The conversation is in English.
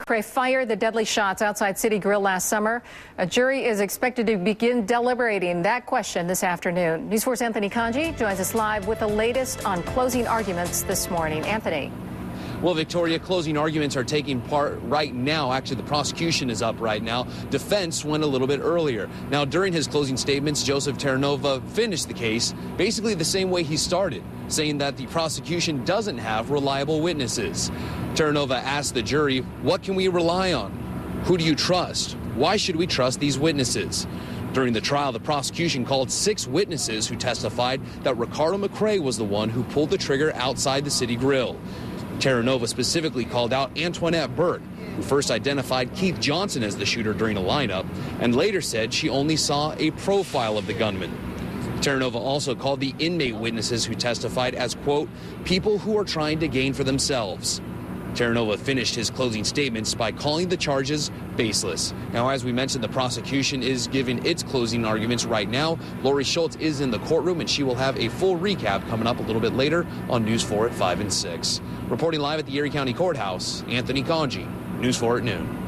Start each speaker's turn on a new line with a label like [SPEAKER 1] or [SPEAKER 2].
[SPEAKER 1] McRae fired the deadly shots outside City Grill last summer. A jury is expected to begin deliberating that question this afternoon. News 4's Anthony Kanji joins us live with the latest on closing arguments this morning. Anthony.
[SPEAKER 2] Well, Victoria, closing arguments are taking part right now. Actually, the prosecution is up right now. Defense went a little bit earlier. Now, during his closing statements, Joseph Terranova finished the case basically the same way he started, saying that the prosecution doesn't have reliable witnesses. Terranova asked the jury, what can we rely on? Who do you trust? Why should we trust these witnesses? During the trial, the prosecution called 6 witnesses who testified that Ricardo McRae was the one who pulled the trigger outside the City Grill. Terranova specifically called out Antoinette Burke, who first identified Keith Johnson as the shooter during a lineup, and later said she only saw a profile of the gunman. Terranova also called the inmate witnesses who testified as, quote, people who are trying to gain for themselves. Terranova finished his closing statements by calling the charges baseless. Now, as we mentioned, the prosecution is giving its closing arguments right now. Lori Schultz is in the courtroom, and she will have a full recap coming up a little bit later on News 4 at 5 and 6. Reporting live at the Erie County Courthouse, Anthony Kanji, News 4 at noon.